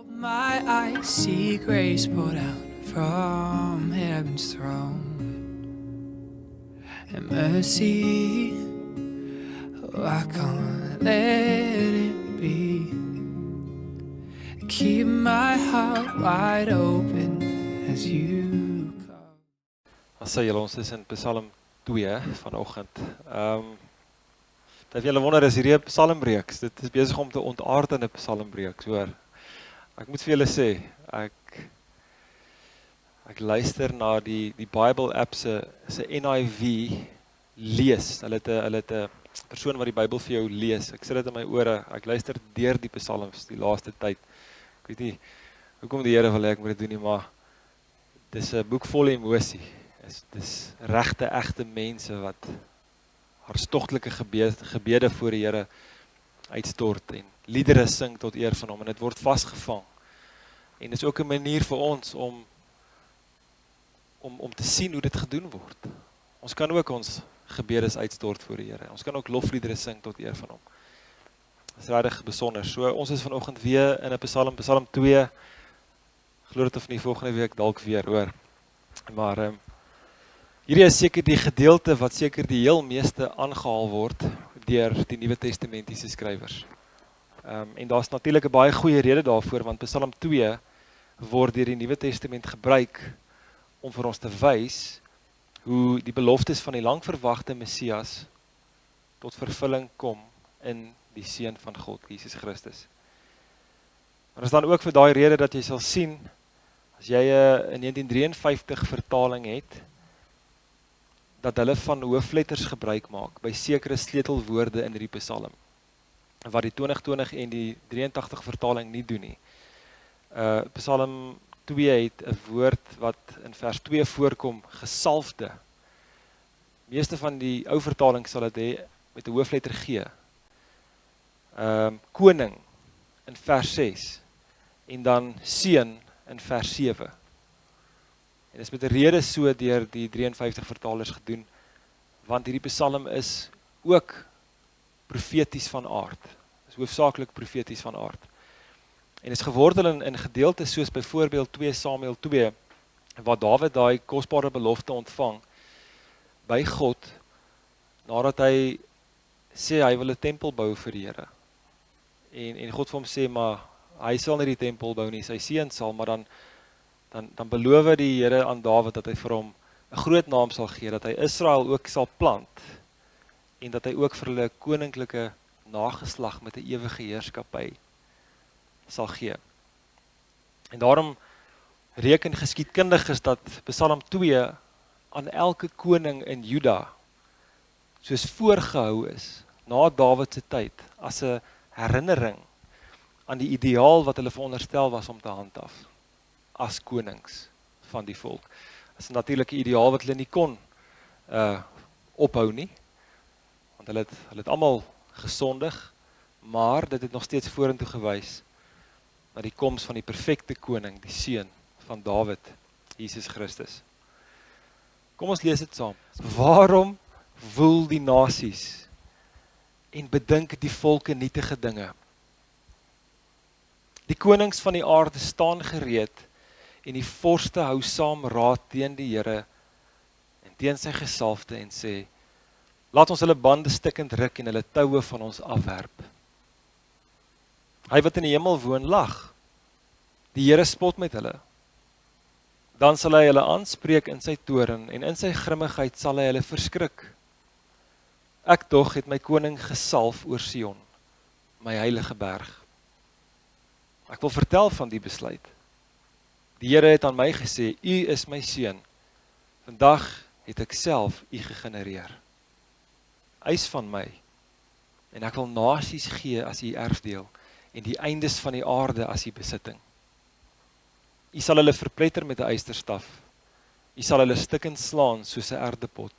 My eyes see grace poured out from heaven's throne, and mercy, oh, I can't let it be. Keep my heart wide open as you come. Dan sê julle, ons is in Psalm 2 vanoggend. Dat julle wonder, is hierdie 'n psalmreeks. Dit is besig om te ontaard in 'n psalmreeks, hoor. Ek moet vir julle sê, ek luister na die Bible app se NIV lees. Hulle het 'n persoon wat die Bybel vir jou lees. Ek sit dit in my ore. Ek luister deur die psalms die laaste tyd. Ek weet nie hoekom die Here wil hê ek moet dit doen nie, maar dis 'n boek vol emosie. Dis regte, egte mense wat hartstogtelike gebede voor die Here uitstort en liedere sing tot eer van hom, en dit word vasgevang. En dis ook 'n manier vir ons om te sien hoe dit gedoen word. Ons kan ook ons gebedes uitstort voor die Here. Ons kan ook lofliedere sing tot eer van hom. Dit is regtig besonder. So ons is vanoggend weer in 'n Psalm 2. Glo dit of nie, volgende week dalk weer, hoor. Maar hierdie is seker die gedeelte wat seker die heel meeste aangehaal word deur die Nuwe Testamentiese skrywers. En daar's natuurlik 'n baie goeie rede daarvoor, want Psalm 2 word deur die Nuwe Testament gebruik om vir ons te wys hoe die beloftes van die langverwagte Messias tot vervulling kom in die Seun van God, Jesus Christus. Maar is dan ook vir daai rede dat jy sal sien, as jy 'n 1953 vertaling het, dat hulle van hoofletters gebruik maak by sekere sleutelwoorde in hierdie Psalm, wat die 2020 en die 83 vertaling nie doen nie. Psalm 2 het 'n woord wat in vers 2 voorkom, gesalfde. Meeste van die ou vertaling sal dit hê met 'n hoofletter G. Koning in vers 6 en dan seun in vers 7. En dit is met 'n rede so deur die 53 vertalers gedoen, want hierdie Psalm is ook profeties van aard. Is hoofsaaklik profeties van aard. En is gewordel in gedeeltes soos byvoorbeeld 2 Samuel 2, waar Dawid daai kosbare belofte ontvang by God, nadat hy sê hy wil 'n tempel bou vir die Here. En God vir hom sê, maar hy sal nie die tempel bou nie, sy seun sal, maar dan beloof die Here aan Dawid dat hy vir hom 'n groot naam sal gee, dat hy Israel ook sal plant, en dat hy ook vir hulle 'n koninklike nageslag met 'n ewige heerskappy sal gee. En daarom reken geskiedkundiges dat Psalm 2 aan elke koning in Juda soos voorgehou is na Dawid se tyd as 'n herinnering aan die ideaal wat hulle veronderstel was om te handhaaf as konings van die volk. Dit is natuurlik 'n ideaal wat hulle nie kon ophou nie, want hulle het almal gesondig, maar dit het nog steeds vorentoe gewys na die koms van die perfekte koning, die seun van Dawid, Jesus Christus. Kom ons lees dit saam. Waarom woel die nasies en bedink die volke nietige dinge? Die konings van die aarde staan gereed en die vorste hou saam raad teen die Here en teen sy gesalfde en sê, laat ons hulle bande stikkend ruk en hulle toue van ons afwerp. Hy wat in die hemel woon lag, die Here spot met hulle. Dan sal hy hulle aanspreek in sy toorn en in sy grimmigheid sal hy hulle verskrik. Ek tog het my koning gesalf oor Sion, my heilige berg. Ek wil vertel van die besluit. Die Here het aan my gesê, u is my seun. Vandag het ek self u gegenereer. Eis van my, en ek wil nasies gee as u erfdeel, en die eindes van die aarde as u besitting. U sal hulle verpletter met 'n ysterstaf, u sal hulle stukkend slaan soos 'n erdepot.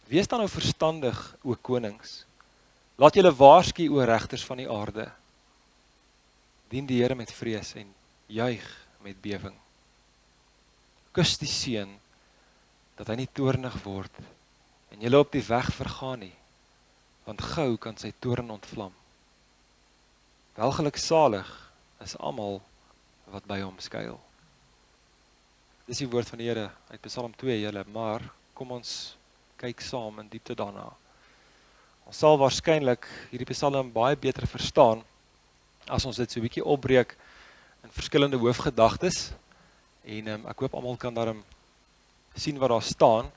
Wees dan nou verstandig, o konings, laat julle waarsku, o regters van die aarde. Dien die Here met vrees en juig met bewing. Kus die seun, dat hy nie toornig word, en julle op die weg vergaan nie, want gou kan sy toorn ontvlam. Welgeluksalig is almal wat by hom skuil. Dis die woord van die Here uit Psalm 2 julle, maar kom ons kyk saam in diepte daarna. Ons sal waarskynlik hierdie Psalm baie beter verstaan as ons dit so 'n bietjie opbreek in verskillende hoofgedagtes en ek hoop almal kan daarom sien wat daar staan.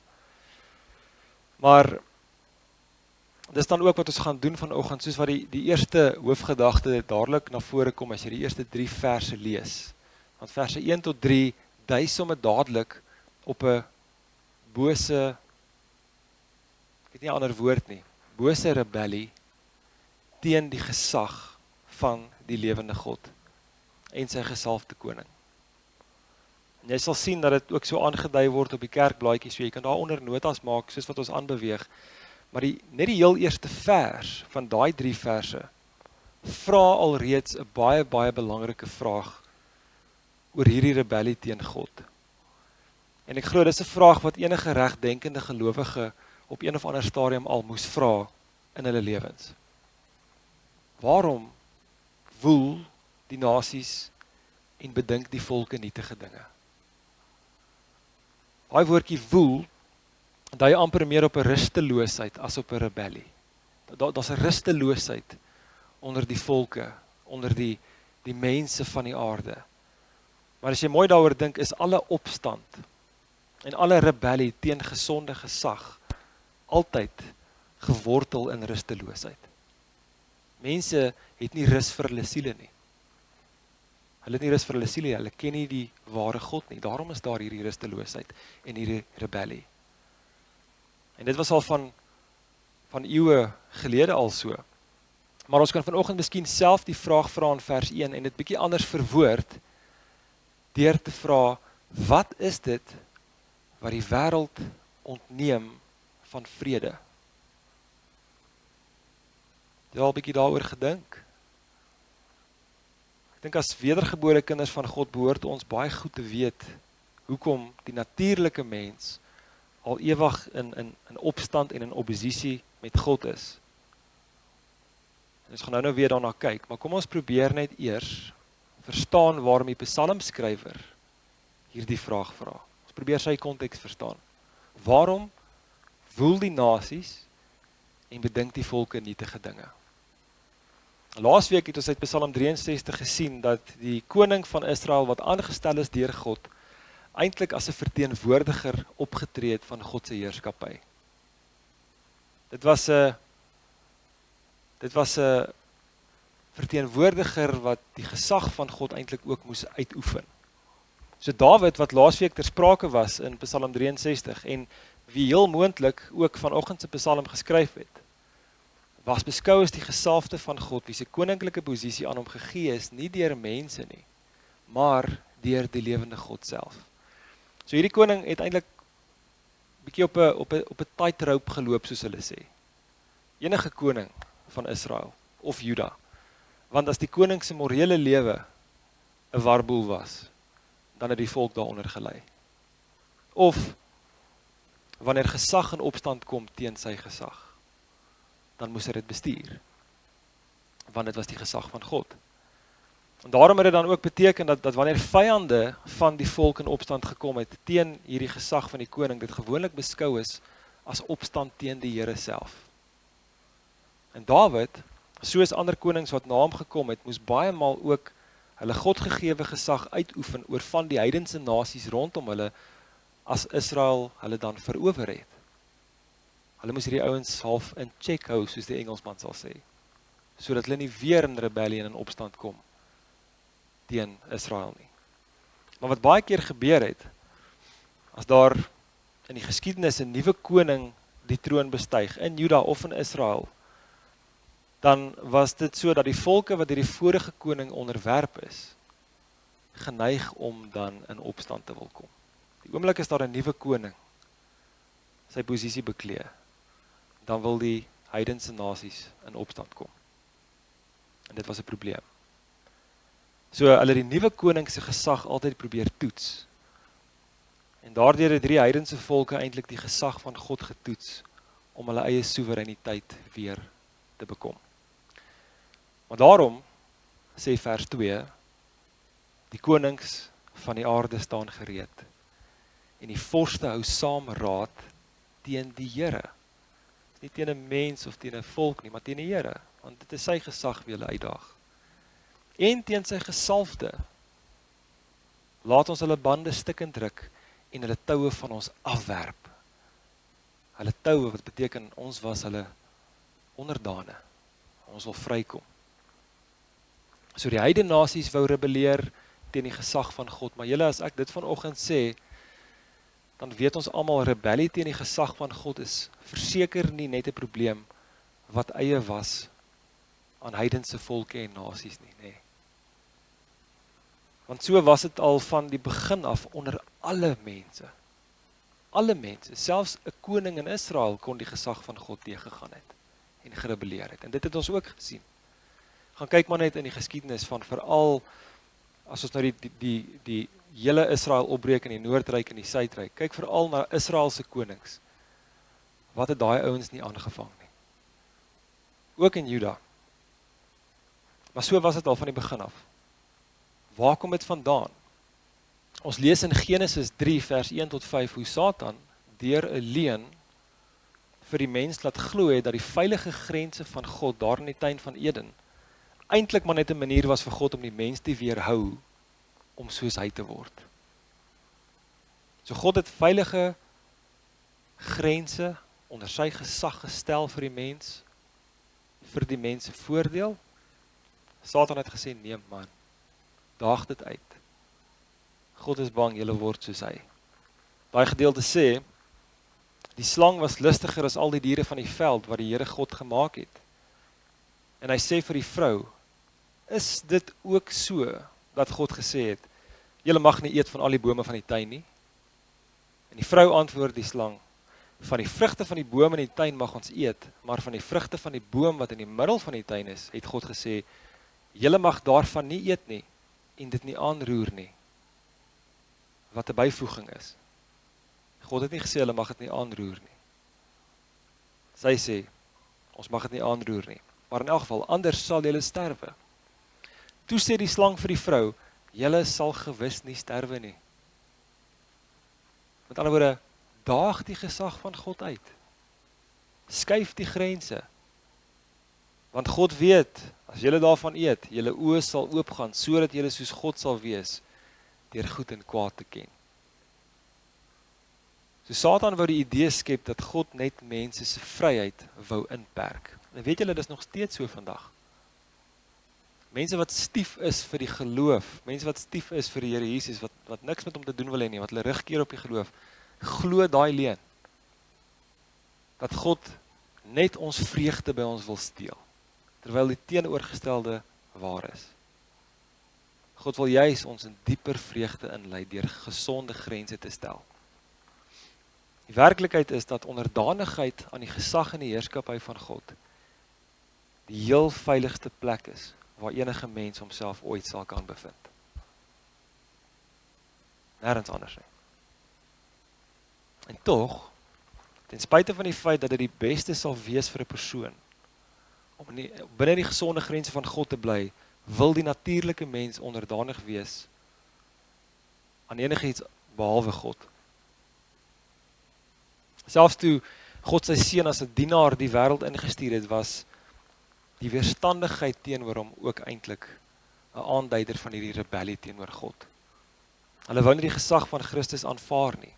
Maar dis dan ook wat ons gaan doen vanoggend, soos wat die eerste hoofgedagte dadelik na vore kom as jy die eerste 3 verse lees. Want verse 1 tot 3 dui sommer dadelik op 'n bose, ek het nie 'n ander woord nie, bose rebellie teen die gesag van die lewende God en sy gesalfde koning. En jy sal sien dat dit ook so aangedui word op die kerkblaadjie, so jy kan daaronder notas maak soos wat ons aanbeweeg. Maar net die heel eerste vers van daai 3 verse vra alreeds 'n baie belangrike vraag oor hierdie rebellie teen God. En ek glo dis 'n vraag wat enige regdenkende gelowige op een of ander stadium al moes vra in hulle lewens. Waarom woel die nasies en bedink die volke nietige dinge? Daai woordjie woel, dui amper meer op 'n rusteloosheid as op 'n rebellie. Daar's 'n rusteloosheid onder die volke, onder die mense van die aarde. Maar as jy mooi daaroor dink, is alle opstand en alle rebellie teen gesonde gesag altyd gewortel in rusteloosheid. Mense het nie rus vir hulle siele nie. Hulle het nie rus vir hulle siele, hulle ken nie die ware God nie. Daarom is daar hierdie rusteloosheid en hierdie rebellie. En dit was al van eeue gelede al so. Maar ons kan vanoggend miskien self die vraag vra in vers 1 en dit bietjie anders verwoord deur te vra, wat is dit wat die wêreld ontneem van vrede? Jy al bietjie daaroor gedink? Ek dink as wedergebore kinders van God behoort ons baie goed te weet hoekom die natuurlike mens al ewig in opstand en in oppositie met God is. En ons gaan nou weer daarna kyk, maar kom ons probeer net eers verstaan waarom die psalmskrywer hierdie vraag vra. Ons probeer sy konteks verstaan. Waarom woel die nasies en bedink die volke nietige dinge? Laasweek het ons uit Psalm 63 gesien dat die koning van Israel wat aangestel is deur God eintlik as 'n verteenwoordiger opgetree het van God se heerskappy. Dit was 'n verteenwoordiger wat die gesag van God eintlik ook moes uitoefen. So Dawid wat laasweek ter sprake was in Psalm 63 en wie heel moontlik ook vanoggend se Psalm geskryf het, was beskou as die gesalfde van God, wie se koninklike posisie aan hom gegee is, nie deur mense nie, maar deur die lewende God self. So hierdie koning het eintlik bietjie op 'n tightrope geloop, soos hulle sê. Enige koning van Israel of Juda. Want as die koning se morele lewe 'n warboel was, dan het die volk daaronder gelei. Of wanneer gesag in opstand kom teen sy gesag, dan moes hy dit bestuur. Want dit was die gesag van God. En daarom het dit dan ook beteken dat wanneer vyande van die volk in opstand gekom het teen hierdie gesag van die koning, dit gewoonlik beskou is as opstand teen die Here self. En Dawid, soos ander konings wat na hom gekom het, moes baie maal ook hulle godgegewe gesag uitoefen oor van die heidense nasies rondom hulle, as Israel hulle dan verower het. Hulle moes hierdie ouens half in check hou, soos die Engelsman sal sê, sodat hulle nie weer in rebellie en in opstand kom teen Israel nie. Maar wat baie keer gebeur het, as daar in die geskiedenis 'n nuwe koning die troon bestyg, in Juda of in Israel, dan was dit so dat die volke wat deur die vorige koning onderwerp is, geneig om dan in opstand te wil kom. Die oomblik is daar 'n nuwe koning sy posisie beklee, dan wil die heidense nasies in opstand kom. En dit was 'n probleem. So hulle die nuwe koning se gesag altyd probeer toets. En daardeur het 3 heidense volke eintlik die gesag van God getoets om hulle eie soewereiniteit weer te bekom. Maar daarom sê vers 2, Die konings van die aarde staan gereed. En die vorste hou saam raad teen die Here. Nie teen 'n mens of teen 'n volk nie, maar teen die Here, want dit is sy gesag wie hulle uitdaag. En teen sy gesalfde. Laat ons hulle bande stikkend druk en hulle toue van ons afwerp. Hulle toue, wat beteken ons was hulle onderdane. Ons wil vrykom. So die heidene nasies wou rebelleer teen die gesag van God, maar julle, as ek dit vanoggend sê, dan weet ons almal, rebellie teen die gesag van God is verseker nie net 'n probleem wat eie was aan heidense volke en nasies nie, nee. Want so was dit al van die begin af onder alle mense. Alle mense, selfs 'n koning in Israel kon die gesag van God teëgegaan het en gerebelleer het. En dit het ons ook gesien. Gaan kyk maar net in die geskiedenis van veral as ons nou die hele Israel opbreek in die Noordryk en die Suidryk. Kyk veral na Israelse konings. Wat het daai ouens nie aangevang nie. Ook in Juda. Maar so was dit al van die begin af. Waar kom dit vandaan? Ons lees in Genesis 3 vers 1 tot 5 hoe Satan deur 'n leuen vir die mens laat glo het dat die veilige grense van God daar in die tuin van Eden eintlik maar net 'n manier was vir God om die mens te weerhou om soos hy te word. So God het veilige grense onder sy gesag gestel vir die mens, vir die mens se voordeel. Satan het gesê, nee man, daag dit uit. God is bang, julle word soos hy. Daai gedeelte sê, die slang was lustiger as al die diere van die veld wat die Here God gemaak het. En hy sê vir die vrou, is dit ook so dat God gesê het, julle mag nie eet van al die bome van die tuin nie? En die vrou antwoord die slang, van die vrugte van die bome in die tuin mag ons eet, maar van die vrugte van die boom wat in die middel van die tuin is, het God gesê, julle mag daarvan nie eet nie, en dit nie aanroer nie. Wat 'n byvoeging is. God het nie gesê, hulle mag dit nie aanroer nie. Sy sê, ons mag dit nie aanroer nie. Maar in elk geval, anders sal julle sterwe. Toe sê die slang vir die vrou, julle sal gewis nie sterwe nie. Met ander woorde, daag die gesag van God uit. Skuif die grense. Want God weet, as julle daarvan eet, julle oë sal oopgaan, sodat julle soos God sal wees, deur goed en kwaad te ken. So Satan wou die idee skep dat God net mense se vryheid wou inperk. En weet julle, dit is nog steeds so vandag. Mense wat stief is vir die geloof, mense wat stief is vir die Here Jesus, wat niks met hom te doen wil hê nie, wat hulle rugkeer op die geloof, glo daai leuen, dat God net ons vreugde by ons wil steel, terwyl die teenoorgestelde waar is. God wil juis ons in dieper vreugde inlei deur gesonde grense te stel. Die werklikheid is dat onderdanigheid aan die gesag en die heerskappy van God die heel veiligste plek is waar enige mens homself ooit sal kan bevind. Nêrens anders nie. En tog, ten spyte van die feit dat dit die beste sal wees vir 'n persoon om binne die gesonde grense van God te bly, wil die natuurlike mens onderdanig wees aan enigiets behalwe God. Selfs toe God sy seun as 'n dienaar die wêreld ingestuur het, was die weerstandigheid teenoor hom ook eintlik 'n aanduider van hierdie rebellie teenoor God. Hulle wou nie die gesag van Christus aanvaar nie.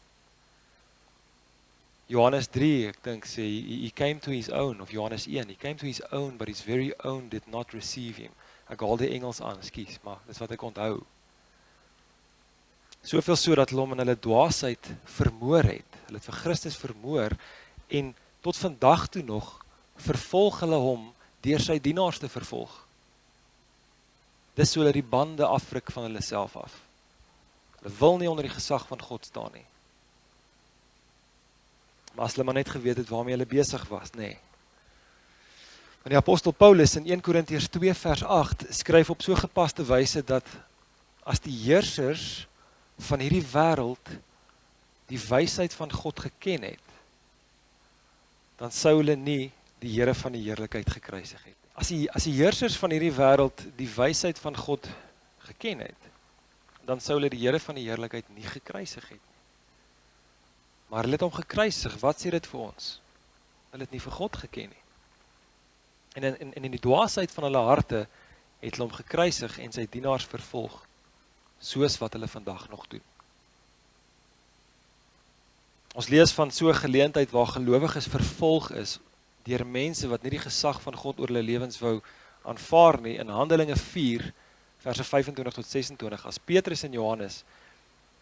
Johannes 3, ek dink, sê, he came to his own, of Johannes 1, he came to his own, but his very own did not receive him. Ek haal die Engels aan, skus, maar dis wat ek onthou. Soveel so dat hulle hom in hulle dwaasheid vermoor het. Hulle het vir Christus vermoor en tot vandag toe nog vervolg hulle hom deur sy dienaars te vervolg. Dis so hulle die bande afruk van hulle self af. Hulle wil nie onder die gesag van God staan nie. Maar as hulle maar net geweet het waarmee hulle besig was, nee. Want die apostel Paulus in 1 Korintiërs 2 vers 8 skryf op so gepaste wyse dat as die heersers van hierdie wêreld die wysheid van God geken het, dan sou hulle nie die Here van die heerlikheid gekruisig het. As die heersers van hierdie wêreld die wysheid van God geken het, dan sou hulle die Here van die heerlikheid nie gekruisig het nie. Maar hulle het hom gekruisig, wat sê dit vir ons? Hulle het nie vir God geken nie. En in die dwaasheid van hulle harte het hulle hom gekruisig en sy dienaars vervolg, soos wat hulle vandag nog doen. Ons lees van so 'n geleentheid waar gelowiges vervolg is deur mense wat nie die gesag van God oor hulle lewens wou aanvaar nie, in Handelinge 4, verse 25 tot 26, as Petrus en Johannes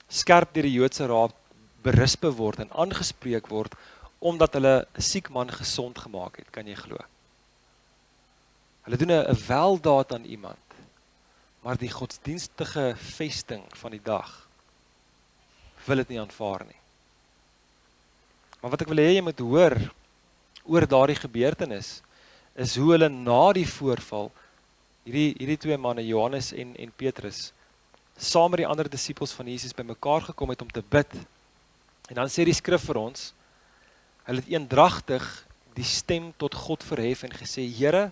skerp deur die Joodse raad berispe word en aangespreek word, omdat hulle 'n siek man gesond gemaak het, kan jy glo. Hulle doen 'n weldaad aan iemand, maar die godsdienstige vesting van die dag wil dit nie aanvaar nie. Maar wat ek wil hê jy moet hoor oor daardie gebeurtenis, is hoe hulle na die voorval, hierdie twee manne, Johannes en Petrus, saam met die ander disippels van Jesus bymekaar gekom het om te bid. En dan sê die skrif vir ons, hulle het eendragtig die stem tot God verhef en gesê, Here,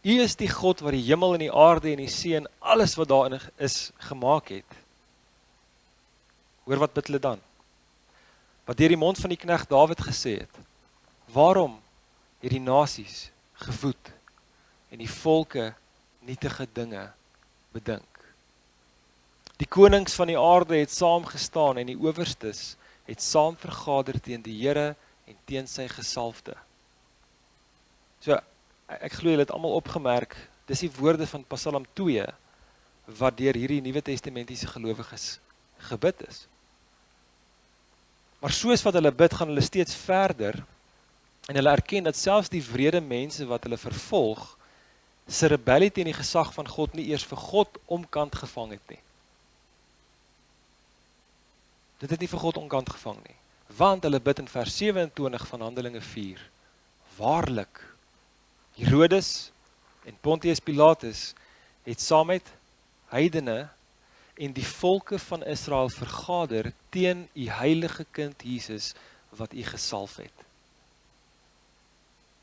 U is die God wat die hemel en die aarde en die see en alles wat daarin is gemaak het. Hoor wat bid hulle dan? Wat deur die mond van die knegt Dawid gesê het, waarom het die nasies gewoed en die volke nietige dinge bedink? Die konings van die aarde het saamgestaan en die owerstes het saam vergader teen die Here en teen sy gesalfde. So, ek glo julle het almal opgemerk, dis die woorde van Psalm 2, wat deur hierdie Nuwe Testamentiese gelowiges gebid is. Maar soos wat hulle bid, gaan hulle steeds verder, en hulle erken dat selfs die wrede mense wat hulle vervolg, se rebellie teen die gesag van God nie eers vir God omkant gevang het nie. Dit het nie vir God omkant gevang nie. Want hulle bid in vers 27 van Handelinge 4, waarlik, Herodes en Pontius Pilatus het saam met heidene en die volke van Israel vergader teen U heilige kind Jesus wat U gesalf het.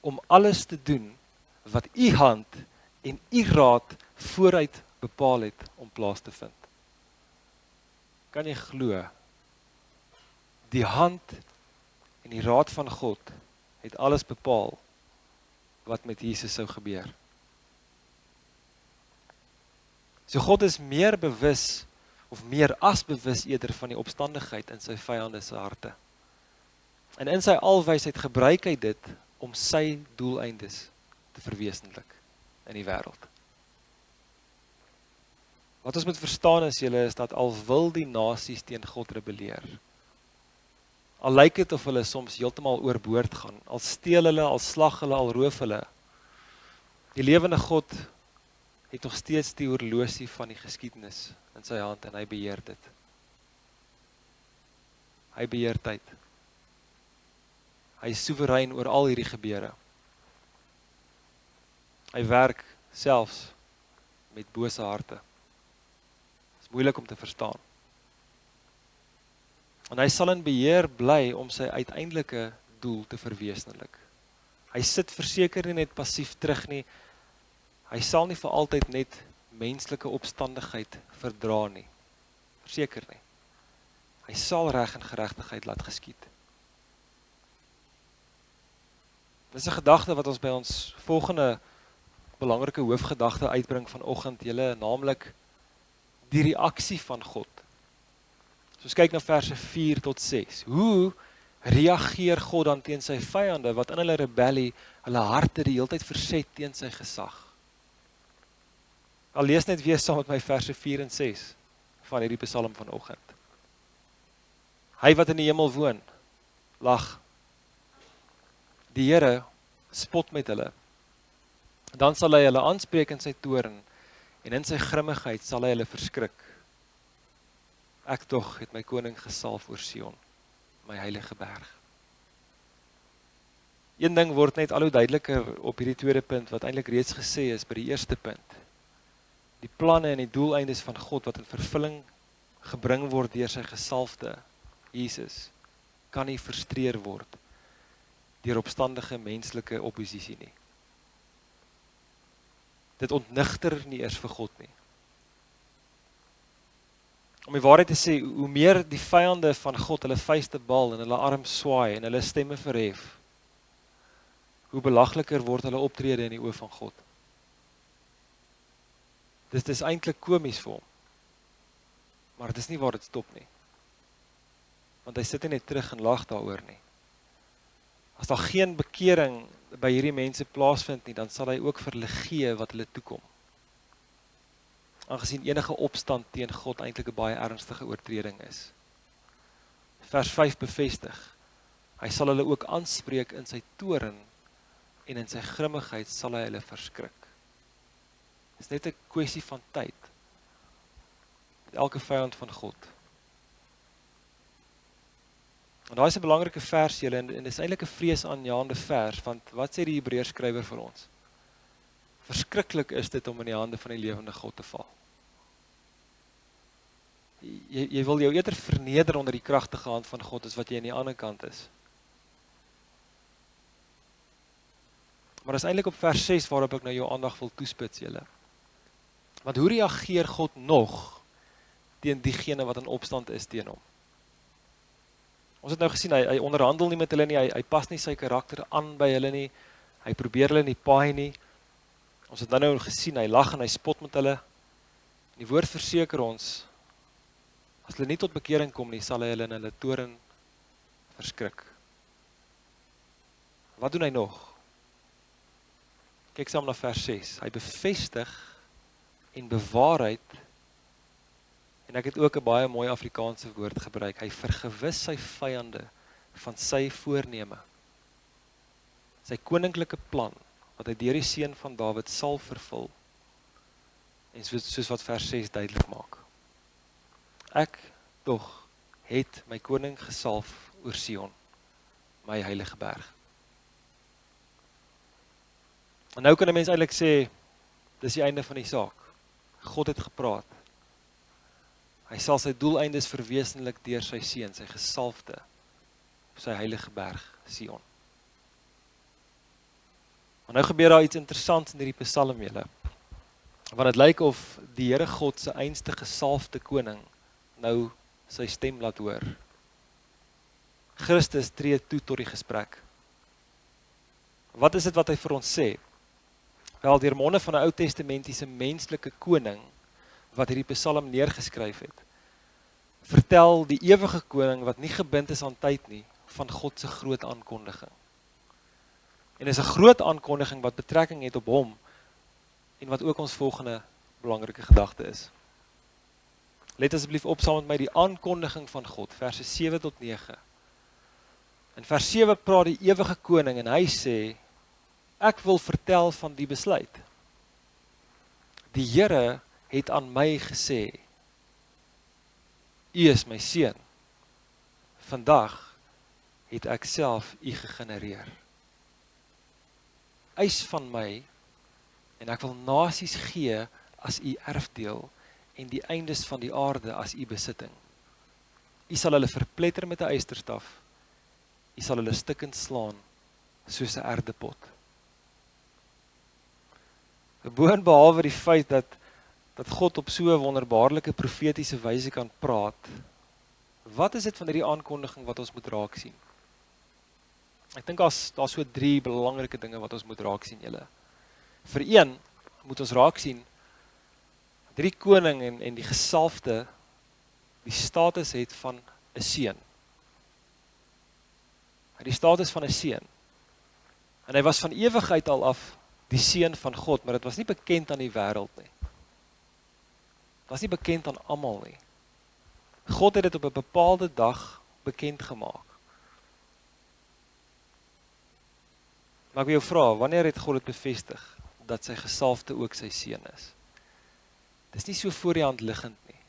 Om alles te doen wat U hand en U raad vooruit bepaal het om plaas te vind. Kan jy glo? Die hand en die raad van God het alles bepaal wat met Jesus sou gebeur. So God is meer bewus, of meer as bewus eerder van die opstandigheid in sy vyande se harte. En in sy alwysheid gebruik hy dit om sy doeleindes te verwesenlik in die wêreld. Wat ons moet verstaan is dat al wil die nasies teen God rebelleer, al lyk dit of hulle soms heeltemal oorboord gaan, al steel hulle, al slag hulle, al roof hulle, die lewende God het nog steeds die horlosie van die geskiedenis in sy hand en hy beheer dit. Hy beheer tyd. Hy is soewerein oor al hierdie gebeure. Hy werk selfs met bose harte. Dit is moeilik om te verstaan. En hy sal in beheer bly om sy uiteindelike doel te verwesenlik. Hy sit verseker nie net passief terug nie, hy sal nie vir altyd net menslike opstandigheid verdra nie. Verseker nie. Hy sal reg en geregtigheid laat geskied. Dis 'n gedagte wat ons by ons volgende belangrike hoofgedagte uitbring vanoggend, naamlik die reaksie van God. So ons kyk na verse 4 tot 6. Hoe reageer God dan teen sy vyande wat in hulle rebellie hulle harte die hele tyd verset teen sy gesag? Al lees net weer saam met my verse 4 en 6 van hierdie Psalm vanoggend. Hy wat in die hemel woon, lag. Die Here spot met hulle. Dan sal hy hulle aanspreek in sy toorn en in sy grimmigheid sal hy hulle verskrik. Ek tog het my koning gesalf oor Sion, my heilige berg. Een ding word net al hoe duideliker op hierdie tweede punt wat eintlik reeds gesê is by die eerste punt. Die planne en die doeleindes van God wat in vervulling gebring word deur sy gesalfde Jesus kan nie frustreer word deur opstandige menslike oppositie nie. Dit ontnigter nie eers vir God nie. Om die waarheid te sê, hoe meer die vyande van God hulle vuiste bal en hulle arm swaai en hulle stemme verhef, hoe belagliker word hulle optrede in die oë van God. Dit is eintlik komies vir hom, maar dit is nie waar dit stop nie. Want hy sit nie net terug en lag daaroor nie. As daar geen bekering by hierdie mense plaasvind nie, dan sal hy ook vir hulle gee wat hulle toekom. Aangesien enige opstand teen God eintlik 'n baie ernstige oortreding is. Vers 5 bevestig, hy sal hulle ook aanspreek in sy toorn en in sy grimmigheid sal hy hulle verskrik. Dit is net 'n kwessie van tyd met elke vyand van God. En daai is 'n belangrike vers julle en dis eintlik 'n vreesaanjaende vers, want wat sê die Hebreërs skrywer vir ons? Verskriklik is dit om in die hande van die lewende God te val. Jy wil jou eerder verneder onder die kragtige hand van God as wat jy aan die ander kant is. Maar dis eintlik op vers 6 waarop ek nou jou aandag wil toespits julle. Want hoe reageer God nog teen diegene wat in opstand is teen hom? Ons het nou gesien, hy onderhandel nie met hulle nie, hy pas nie sy karakter aan by hulle nie, hy probeer hulle nie paai nie. Ons het nou gesien, hy lag en hy spot met hulle. Die woord verseker ons, as hulle nie tot bekering kom nie, sal hy hulle in hulle toorn verskrik. Wat doen hy nog? Kyk saam na vers 6. Hy bevestig en bewaarheid, en ek het ook 'n baie mooi Afrikaanse woord gebruik, hy vergewis sy vyande van sy voorneme. Sy koninklike plan, wat hy deur die seun van Dawid sal vervul, en soos wat vers 6 duidelik maak. Ek tog het my koning gesalf oor Sion, my heilige berg. En nou kan 'n mens eintlik sê, dis die einde van die saak. God het gepraat. Hy sal sy doeleindes verwesenlik deur sy seun, sy gesalfde, op sy heilige berg, Sion. Maar nou gebeur daar iets interessants in hierdie Psalm julle. Want dit lyk of die Here God se einste gesalfde koning nou sy stem laat hoor. Christus tree toe tot die gesprek. Wat is dit wat hy vir ons sê? Wel, deur monde van 'n Ou Testamentiese menslike koning wat hierdie Psalm neergeskryf het, vertel die ewige koning wat nie gebind is aan tyd nie, van God se groot aankondiging. En is 'n groot aankondiging wat betrekking het op hom en wat ook ons volgende belangrike gedagte is. Let asseblief op saam met my die aankondiging van God, verse 7 tot 9. In vers 7 praat die ewige koning en hy sê, ek wil vertel van die besluit. Die Here het aan my gesê, U is my seun. Vandag het ek self U gegenereer. Eis van my, en ek wil nasies gee as U erfdeel, en die eindes van die aarde as U besitting. U sal hulle verpletter met 'n ysterstaf, U sal hulle stukkend slaan, soos 'n erdepot. Boonbehalwe die feit dat God op so 'n wonderbaarlike profetiese wyse kan praat, wat is dit van hierdie aankondiging wat ons moet raak sien? Ek dink daar so 3 belangrike dinge wat ons moet raak sien julle. Vir een, moet ons raak sien, dat die koning en die gesalfde die status het van 'n seun. Hy het die status van 'n seun. En hy was van ewigheid al af die seun van God, maar dit was nie bekend aan die wêreld nie. Dit was nie bekend aan almal nie. God het dit op 'n bepaalde dag bekend gemaak. Maar ek wil jou vra, wanneer het God dit bevestig, dat sy gesalfde ook sy seun is? Dis nie so voor die hand liggend nie.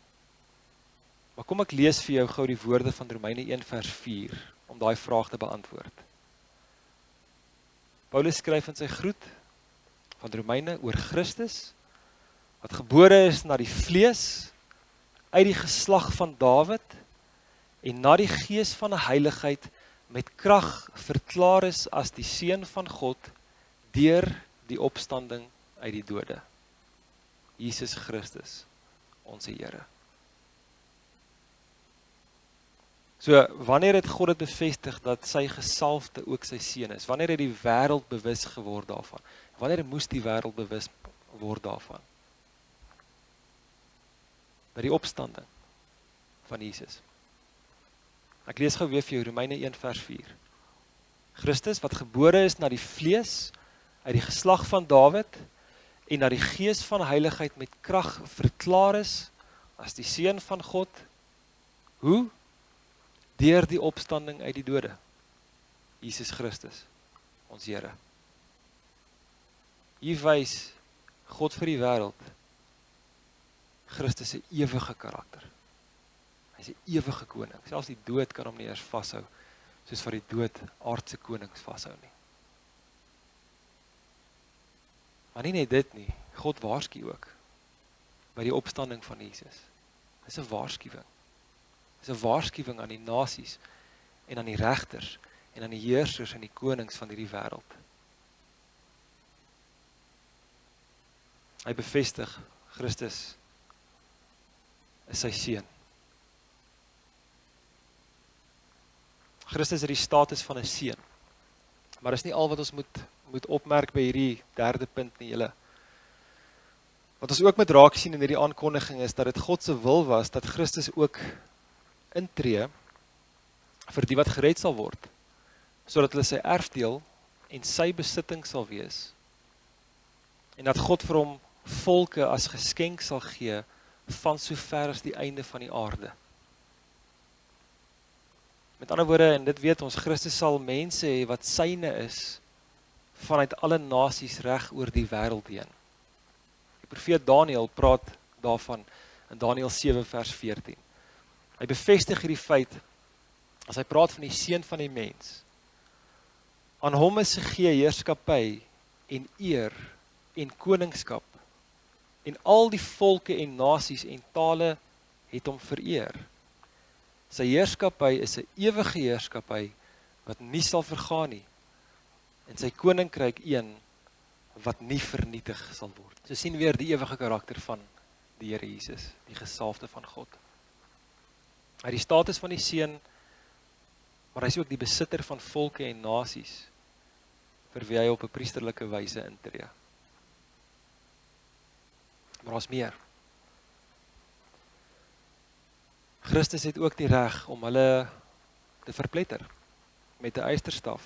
Maar kom ek lees vir jou gou die woorde van Romeine 1 vers 4, om daai vraag te beantwoord. Paulus skryf in sy groet van Romeine oor Christus, wat gebore is na die vlees, uit die geslag van Dawid, en na die gees van 'n heiligheid, met krag verklaar is as die seun van God, deur die opstanding uit die dode. Jesus Christus, ons Here. So, wanneer het God dit bevestig dat sy gesalfde ook sy seun is? Wanneer het die wêreld bewus geword daarvan? Wanneer moes die wêreld bewus word daarvan? By die opstanding van Jesus. Ek lees gou weer vir jou Romeine 1 vers 4. Christus wat gebore is na die vlees, uit die geslag van Dawid, en na die gees van heiligheid met krag verklaar is, as die seun van God, hoe? Deur die opstanding uit die dode. Jesus Christus, ons Here. Hier wys God vir die wêreld, Christus se ewige karakter. Hy's 'n ewige koning. Selfs die dood kan hom nie eers vashou, soos wat die dood aardse konings vashou nie. Maar nie net dit nie, God waarsku ook, by die opstanding van Jesus. Dis 'n waarskuwing. Dis 'n waarskuwing aan die nasies, en aan die regters, en aan die heersers en die konings van hierdie wêreld. Hy bevestig, Christus is sy seun. Christus het die status van 'n seun. Maar dis nie al wat ons moet opmerk by hierdie derde punt nie, julle. Wat ons ook met raak sien in hierdie aankondiging is dat dit God se wil was dat Christus ook intree vir die wat gered sal word, sodat hulle sy erfdeel en sy besitting sal wees, en dat God vir hom volke as geskenk sal gee van so ver as die einde van die aarde. Met ander woorde, en dit weet ons, Christus sal mense hê wat syne is, vanuit alle nasies reg oor die wêreld heen. Die profeet Daniël praat daarvan in Daniël 7 vers 14. Hy bevestig hierdie feit, as hy praat van die seun van die mens. Aan hom is gegee heerskappy en eer en koningskap, en al die volke en nasies en tale het hom vereer. Sy heerskappy is 'n ewige heerskappy wat nie sal vergaan nie, en sy koninkryk een wat nie vernietig sal word. So sien weer die ewige karakter van die Here Jesus, die gesalfde van God. Hy het die status van die seun, maar hy is ook die besitter van volke en nasies, vir wie hy op 'n priesterlike wyse intree. Maar ons meer. Christus het ook die reg om hulle te verpletter met 'n ysterstaf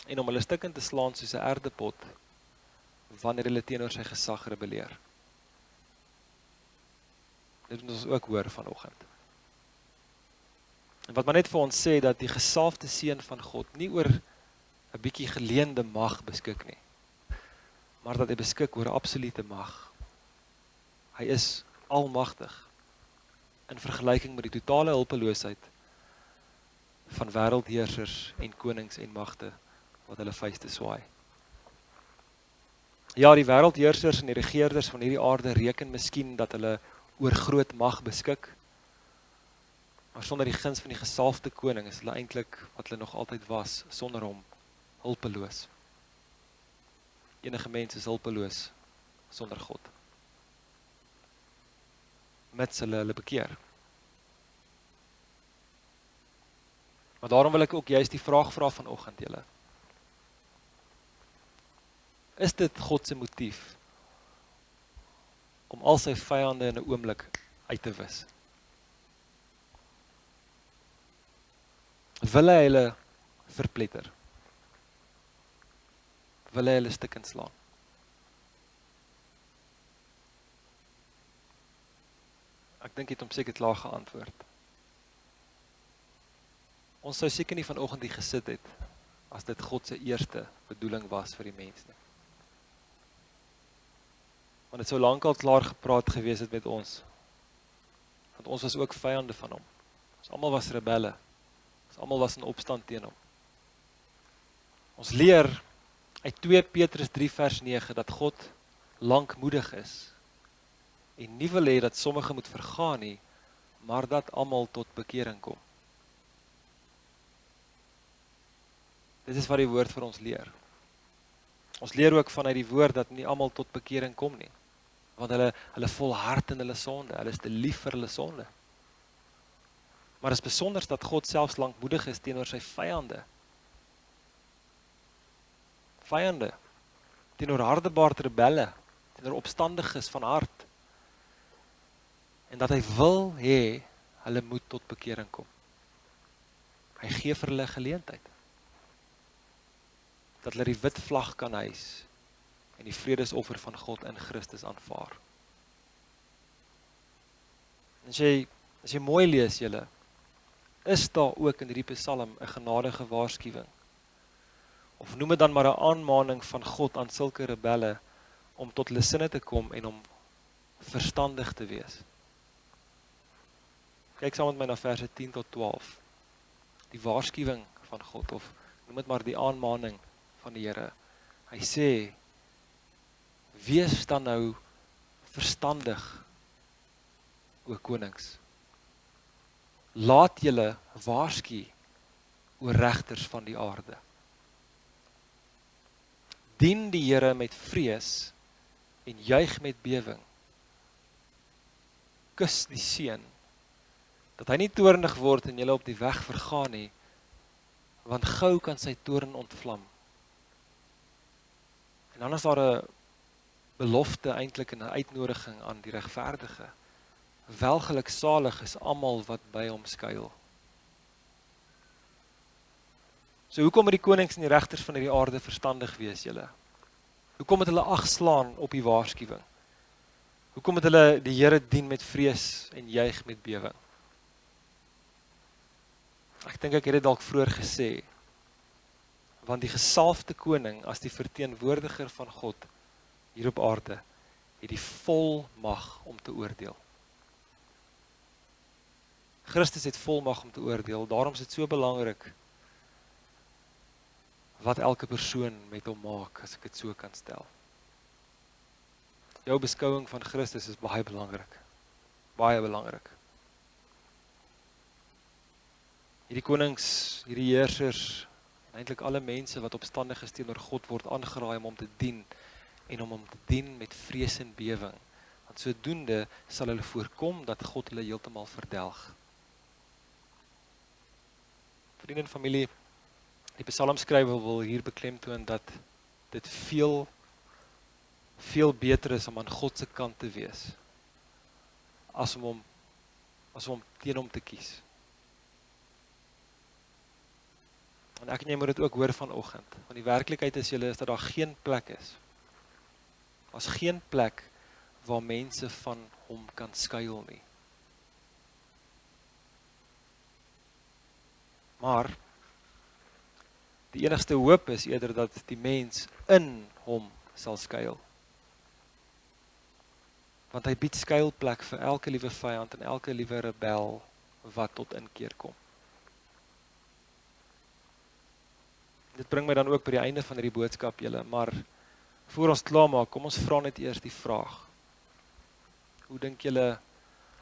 en om hulle stukkend te slaan soos 'n erdepot wanneer hulle teenoor sy gesag rebelleer. Dit moet ons ook hoor vanoggend. En wat maar net vir ons sê dat die gesalfde seun van God nie oor 'n bietjie geleende mag beskik nie, maar dat hy beskik oor absolute mag. Hy is almagtig in vergelyking met die totale hulpeloosheid van wêreldheersers en konings en magte wat hulle vuiste swaai. Ja, die wêreldheersers en die regeerders van hierdie aarde reken miskien dat hulle oor groot mag beskik, maar sonder die guns van die gesalfde koning is hulle eintlik wat hulle nog altyd was, sonder hom hulpeloos. Enige mens is hulpeloos sonder God, mits hulle bekeer. Maar daarom wil ek ook juist die vraag vra vanoggend julle. Is dit God se motief om al sy vyande in 'n oomblik uit te wis? Wil hy hulle verpletter? Wil hy hulle stukkend slaan? Ek dink jy het hom seker klaar geantwoord. Ons sou seker nie vanoggend hier gesit het as dit God se eerste bedoeling was vir die mens nie. Want het sou lankal klaar gepraat gewees het met ons. Want ons was ook vyande van hom. Ons almal was rebelle. Ons almal was in opstand teen hom. Ons leer uit 2 Petrus 3 vers 9 dat God lankmoedig is en nie wil hê dat sommige moet vergaan nie, maar dat almal tot bekering kom. Dit is wat die woord vir ons leer. Ons leer ook vanuit die woord dat nie almal tot bekering kom nie, want hulle volhard in hulle sonde, hulle is te lief vir hulle sonde. Maar is besonders dat God selfs lankmoedig is teenoor sy vyande. Vyande, teenoor hardebaard rebelle, teenoor opstandiges van hart. En dat hy wil hê, hulle moet tot bekering kom. Hy gee vir hulle geleentheid. Dat hulle die wit vlag kan hys en die vredesoffer van God in Christus aanvaar. As jy mooi lees julle, is daar ook in hierdie Psalm 'n genadige waarskuwing. Of noem dit dan maar 'n aanmaning van God aan sulke rebelle om tot hulle sinne te kom en om verstandig te wees. Kyk saam met my na verse 10 tot 12. Die waarskuwing van God, of noem dit maar die aanmaning van die Here. Hy sê, wees dan nou verstandig, o konings. Laat julle waarsku, o regters van die aarde. Dien die Here met vrees en juig met bewing. Kus die seun, dat hy nie toornig word en julle op die weg vergaan nie, want gou kan sy toorn ontvlam. En dan is daar 'n belofte eintlik en 'n uitnodiging aan die regverdige. Welgeluksalig is almal wat by hom skuil. So hoekom moet die konings en die regters van hierdie aarde verstandig wees julle? Hoekom moet hulle ag slaan op die waarskuwing? Hoekom moet hulle die Here dien met vrees en juig met bewing? Ek dink ek het dit dalk vroeër gesê, want die gesalfde koning as die verteenwoordiger van God hier op aarde, het die volmag om te oordeel. Christus het volmag om te oordeel, daarom is dit so belangrik wat elke persoon met hom maak, as ek dit so kan stel. Jou beskouing van Christus is baie belangrik. Baie belangrik. Hierdie konings, hierdie heersers, en eintlik alle mense wat opstandig is teenoor God word aangeraai om hom te dien, en om hom te dien met vrees en bewing. Want sodoende sal hulle voorkom dat God hulle heeltemal verdelg. Vriende en familie, die psalmskrywer wil hier beklemtoon dat dit veel beter is om aan God se kant te wees, as om teen hom te kies. En ek en jy moet dit ook hoor vanoggend, want die werklikheid is julle is dat daar geen plek is. Daar's geen plek waar mense van hom kan skuil nie. Maar die enigste hoop is eerder dat die mens in hom sal skuil. Want hy bied skuilplek vir elke liewe vyand en elke liewe rebel wat tot inkeer kom. Dit bring my dan ook by die einde van hierdie boodskap julle, maar voor ons klaarmaak, kom ons vra net eers die vraag. Hoe dink julle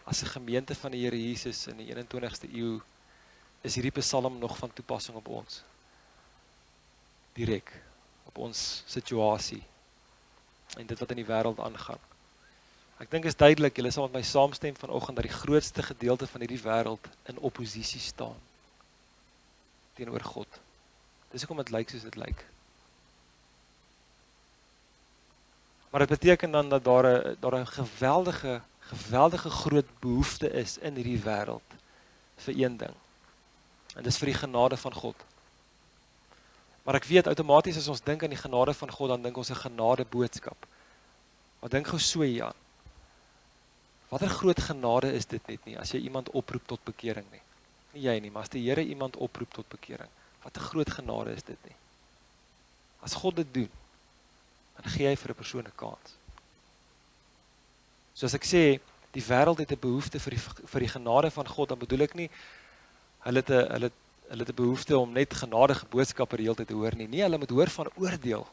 as 'n gemeente van die Here Jesus in die 21ste eeu is hierdie Psalm nog van toepassing op ons? Direk op ons situasie en dit wat in die wêreld aangaan. Ek dink is duidelik, julle sal met my saamstem vanoggend dat die grootste gedeelte van hierdie wêreld in oppositie staan teenoor God. Dis hoekom dit lyk soos dit lyk. Maar dit beteken dan dat daar 'n geweldige groot behoefte is in hierdie wêreld vir een ding. En dis vir die genade van God. Maar ek weet outomaties as ons dink aan die genade van God, dan dink ons 'n genade boodskap. Maar dink gou so hieraan. Watter groot genade is dit net nie as jy iemand oproep tot bekering nie. Nie jy nie, maar as die Here iemand oproep tot bekering. Wat 'n groot genade is dit nie. As God dit doen, dan gee hy vir 'n persoon 'n kans. Soos ek sê, die wêreld het 'n behoefte vir die genade van God, dan bedoel ek nie hulle het 'n behoefte om net genadige boodskappe die hele tyd te hoor nie. Nee, hulle moet hoor van oordeel.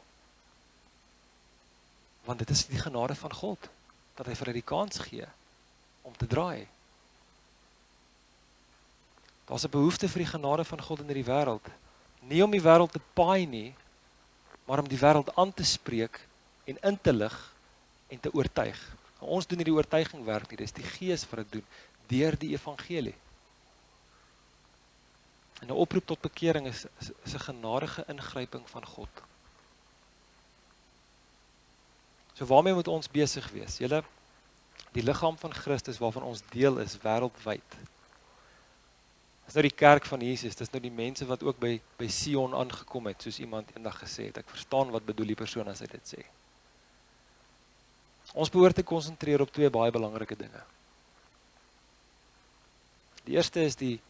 Want dit is die genade van God dat hy vir hulle die kans gee om te draai. Daar's 'n behoefte vir die genade van God in hierdie wêreld. Nie om die wêreld te paai nie, maar om die wêreld aan te spreek en in te lig en te oortuig. Ons doen nie die oortuiging werk nie, dis die Gees wat dit doen deur die evangelie. En 'n oproep tot bekering is 'n genadige ingryping van God. So waarmee moet ons besig wees? Julle, die liggaam van Christus waarvan ons deel is wêreldwyd. Dis nou die kerk van Jesus, dis nou die mense wat ook by Sion aangekom het, soos iemand eendag gesê het. Ek verstaan wat bedoel die persoon as hy dit sê. Ons behoort te konsentreer op twee baie belangrike dinge. Die eerste is die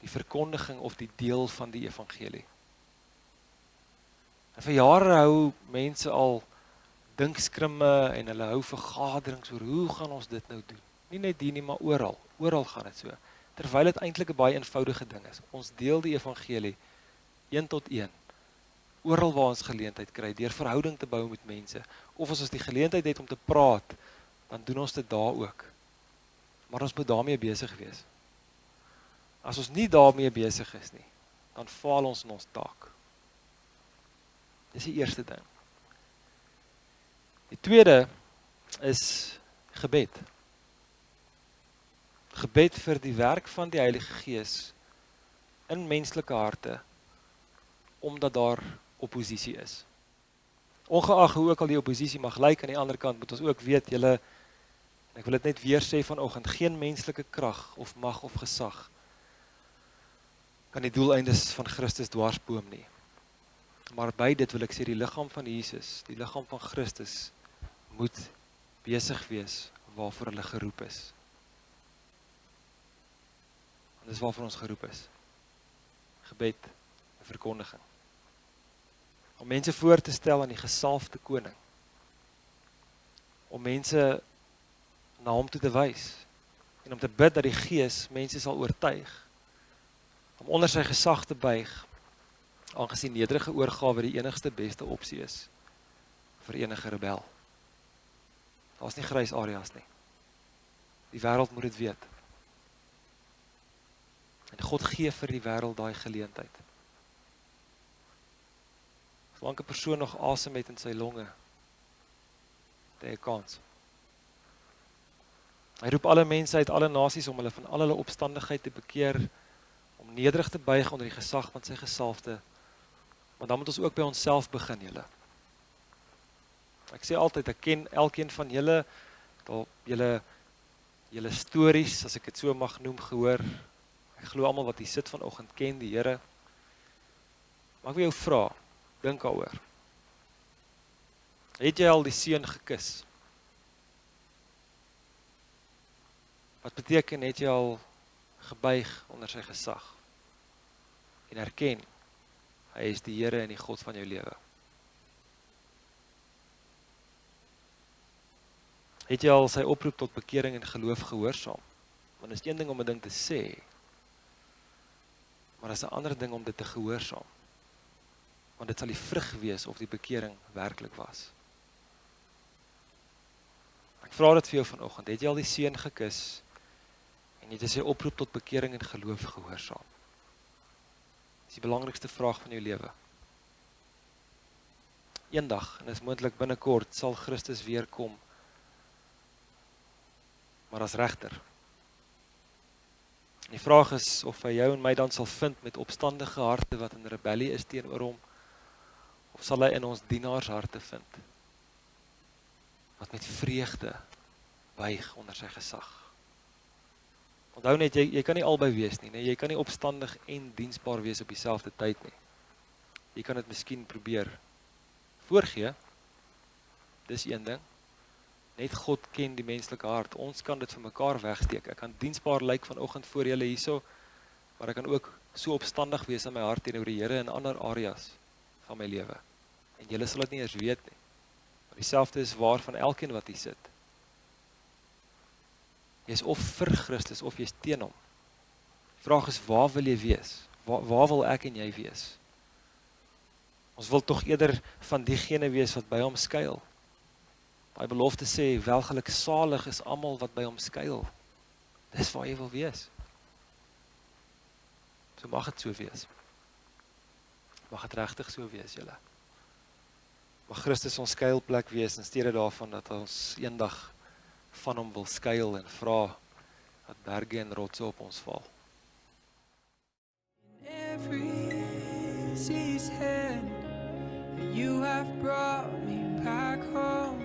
verkondiging of die deel van die evangelie. En vir jare hou mense al dinkskrimme en hulle hou vergaderings oor hoe gaan ons dit nou doen. Nie net hier nie, maar oral gaan dit so. Terwyl dit eintlik 'n baie eenvoudige ding is. Ons deel die evangelie 1 tot 1. Oral waar ons geleentheid kry, deur verhouding te bou met mense. Of as ons die geleentheid het om te praat, dan doen ons dit daar ook. Maar ons moet daarmee besig wees. As ons nie daarmee besig is nie, dan faal ons in ons taak. Dis die eerste ding. Die tweede is gebed. Gebed vir die werk van die Heilige Gees in menslike harte, omdat daar oppositie is. Ongeag hoe ook al die oppositie mag lyk, aan die ander kant moet ons ook weet, julle, ek wil dit net weer sê vanoggend, geen menslike krag of mag of gesag kan die doeleindes van Christus dwarsboom nie. Maar by dit wil ek sê, die liggaam van Jesus, die liggaam van Christus, moet besig wees waarvoor hulle geroep is. En dis waarvoor ons geroep is. Gebed en verkondiging. Om mense voor te stel aan die gesalfde koning. Om mense na hom toe te wys. En om te bid dat die Gees mense sal oortuig. Om onder sy gesag te buig, aangesien nederige oorgawe die enigste beste opsie is vir enige rebel. Daar's nie grys areas nie. Die wêreld moet dit weet. En God gee vir die wêreld daai geleentheid. Solank 'n persoon nog asem het in sy longe, het hy 'n kans. Hy roep alle mense uit alle nasies om hulle van al hulle opstandigheid te bekeer, om nederig te buig onder die gesag van sy gesalfde. Maar dan moet ons ook by onsself begin, julle. Ek sê altyd, ek ken elkeen van julle, julle stories, as ek dit so mag noem, gehoor. Ek glo almal wat hier sit vanoggend ken die Here. Maar ek wil jou vra, dink daaroor. Het jy al die seun gekus? Wat beteken, het jy al gebuig onder sy gesag? En erken, hy is die Here en die God van jou lewe. Het jy al sy oproep tot bekering en geloof gehoorsaam? Want dit is een ding om 'n ding te sê, maar dit is 'n ander ding om dit te gehoorsaam. Want dit sal die vrug wees of die bekering werklik was. Ek vra dit vir jou vanoggend, het jy al die seun gekus en het jy sy oproep tot bekering en geloof gehoorsaam? Dis die belangrikste vraag van jou lewe. Eendag, en is moontlik binnekort, sal Christus weer kom, maar as regter. Die vraag is of hy jou en my dan sal vind met opstandige harte wat in rebellie is teenoor hom, of sal hy in ons dienaars harte vind, wat met vreugde buig onder sy gesag. Onthou net, jy kan nie albei wees nie, jy kan nie opstandig en diensbaar wees op dieselfde tyd nie. Jy kan dit miskien probeer voorgee, dis een ding. Net God ken die menslike hart, ons kan dit vir mekaar wegsteek. Ek kan diensbaar lyk vanoggend voor julle hierso, maar ek kan ook so opstandig wees in my hart teenoor die Here in ander areas van my lewe. En julle sal dit nie eers weet nie. Maar dieselfde is waar van elkeen wat hier sit. Jy is of vir Christus of jy is teen hom. Die vraag is, waar wil jy wees? Waar wil ek en jy wees? Ons wil tog eerder van diegene wees wat by hom skuil. Daai belofte sê, welgeluksalig is almal wat by hom skuil. Dis waar jy wil wees. So mag dit so wees. Mag dit regtig so wees, julle. Mag Christus ons skuilplek wees, in steede daarvan dat ons eendag van hom wil skuil en vra dat berge en rotse op ons val. mercy's hand. You have brought me back home.